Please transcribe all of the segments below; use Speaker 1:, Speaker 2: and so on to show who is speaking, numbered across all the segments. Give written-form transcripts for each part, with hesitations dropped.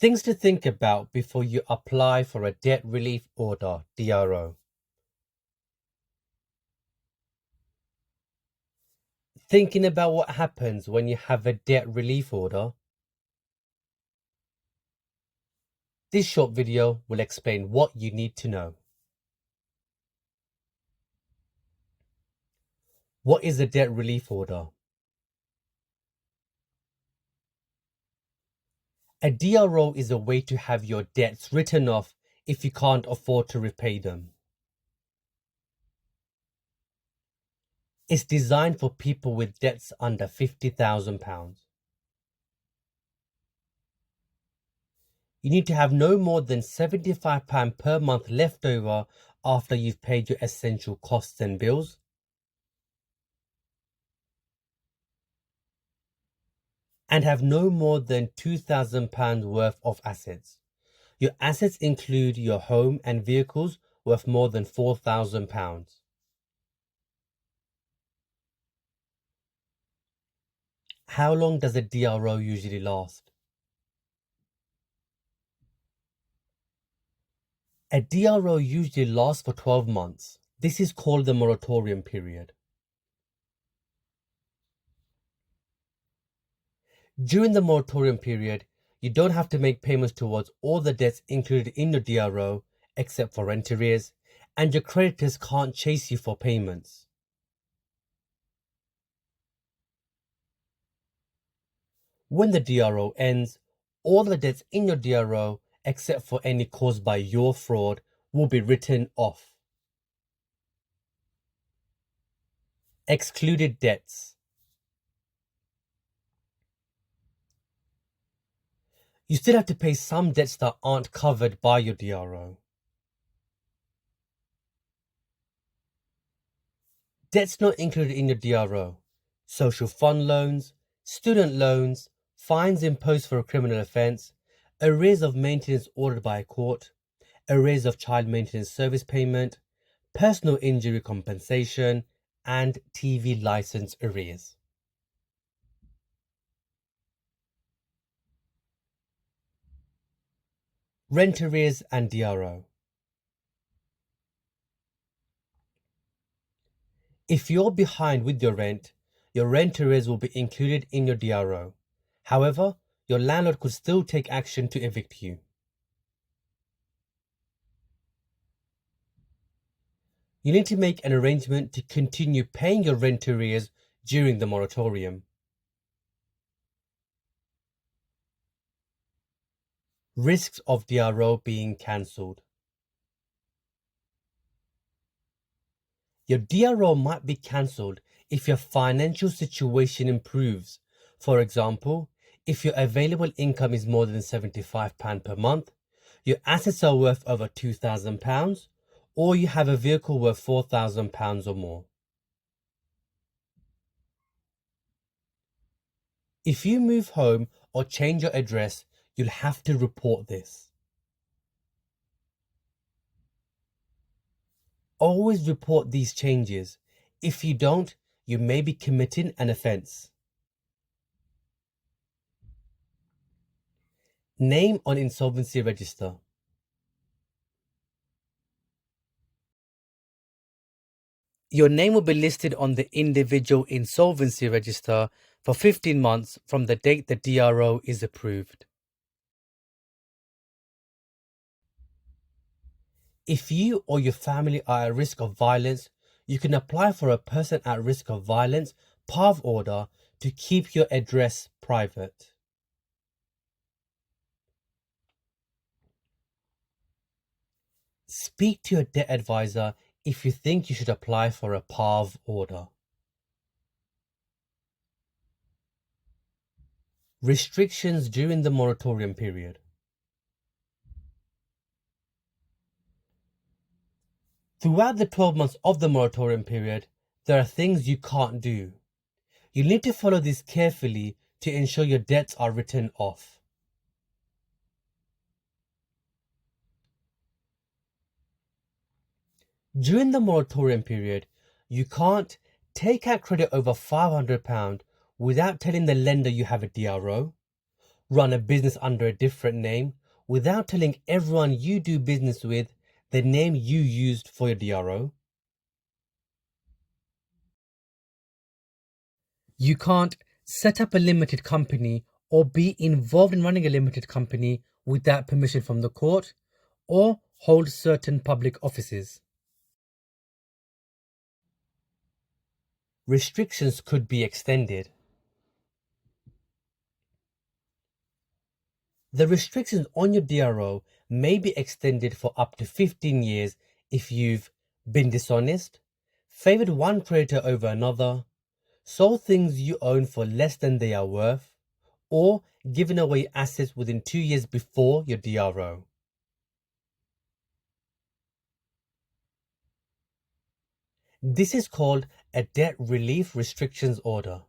Speaker 1: Things to think about before you apply for a debt relief order, DRO. Thinking about what happens when you have a debt relief order? This short video will explain what you need to know. What is a debt relief order? A DRO is a way to have your debts written off if you can't afford to repay them. It's designed for people with debts under £50,000. You need to have no more than £75 per month left over after you've paid your essential costs and bills. And have no more than £2,000 worth of assets. Your assets include your home and vehicles worth more than £4,000. How long does a DRO usually last? A DRO usually lasts for 12 months. This is called the moratorium period. During the moratorium period, you don't have to make payments towards all the debts included in your DRO except for rent arrears, and your creditors can't chase you for payments. When the DRO ends, all the debts in your DRO except for any caused by your fraud will be written off. Excluded debts. You still have to pay some debts that aren't covered by your DRO. Debts not included in your DRO: social fund loans, student loans, fines imposed for a criminal offence, arrears of maintenance ordered by a court, arrears of child maintenance service payment, personal injury compensation, and TV license arrears. Rent arrears and DRO. If you're behind with your rent arrears will be included in your DRO. However, your landlord could still take action to evict you. You need to make an arrangement to continue paying your rent arrears during the moratorium. Risks of DRO being cancelled. Your DRO might be cancelled if your financial situation improves. For example, if your available income is more than £75 per month, your assets are worth over £2,000, or you have a vehicle worth £4,000 or more. If you move home or change your address, you'll have to report this. Always report these changes. If you don't, you may be committing an offence. Name on insolvency register. Your name will be listed on the individual insolvency register for 15 months from the date the DRO is approved. If you or your family are at risk of violence, you can apply for a person at risk of violence PAV order to keep your address private. Speak to your debt advisor if you think you should apply for a PAV order. Restrictions during the moratorium period. Throughout the 12 months of the moratorium period, there are things you can't do. You need to follow this carefully to ensure your debts are written off. During the moratorium period, you can't take out credit over £500 without telling the lender you have a DRO, run a business under a different name without telling everyone you do business with the name you used for your DRO. You can't set up a limited company or be involved in running a limited company without permission from the court or hold certain public offices. Restrictions could be extended. The restrictions on your DRO may be extended for up to 15 years if you've been dishonest, favored one creditor over another, sold things you own for less than they are worth, or given away assets within 2 years before your DRO. This is called a debt relief restrictions order.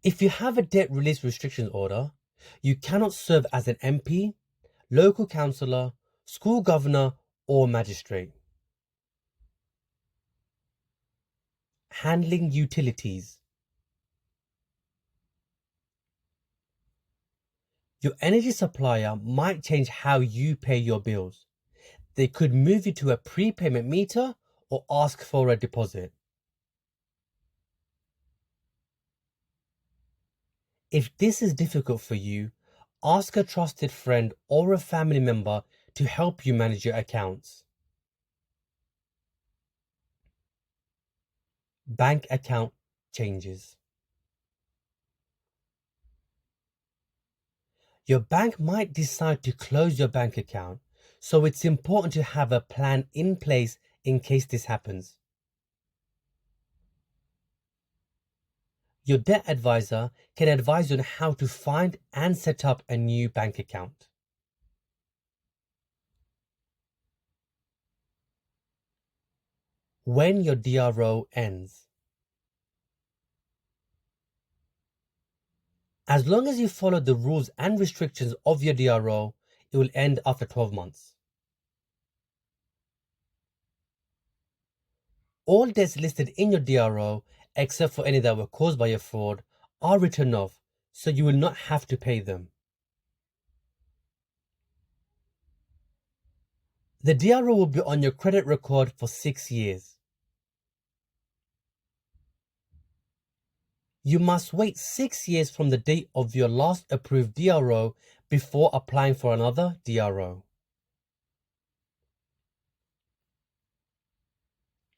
Speaker 1: If you have a debt release restrictions order, you cannot serve as an MP, local councillor, school governor, or magistrate. Handling utilities. Your energy supplier might change how you pay your bills. They could move you to a prepayment meter or ask for a deposit. If this is difficult for you, ask a trusted friend or a family member to help you manage your accounts. Bank account changes. Your bank might decide to close your bank account, so it's important to have a plan in place in case this happens. Your debt advisor can advise you on how to find and set up a new bank account. When your DRO ends. As long as you follow the rules and restrictions of your DRO, it will end after 12 months. All debts listed in your DRO, except for any that were caused by a fraud, are written off, so you will not have to pay them. The DRO will be on your credit record for 6 years. You must wait 6 years from the date of your last approved DRO before applying for another DRO.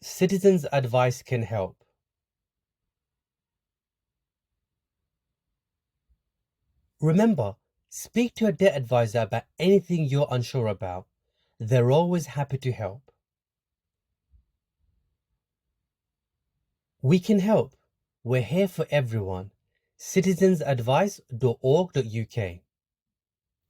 Speaker 1: Citizens' advice can help. Remember, speak to a debt advisor about anything you're unsure about. They're always happy to help. We can help. We're here for everyone. citizensadvice.org.uk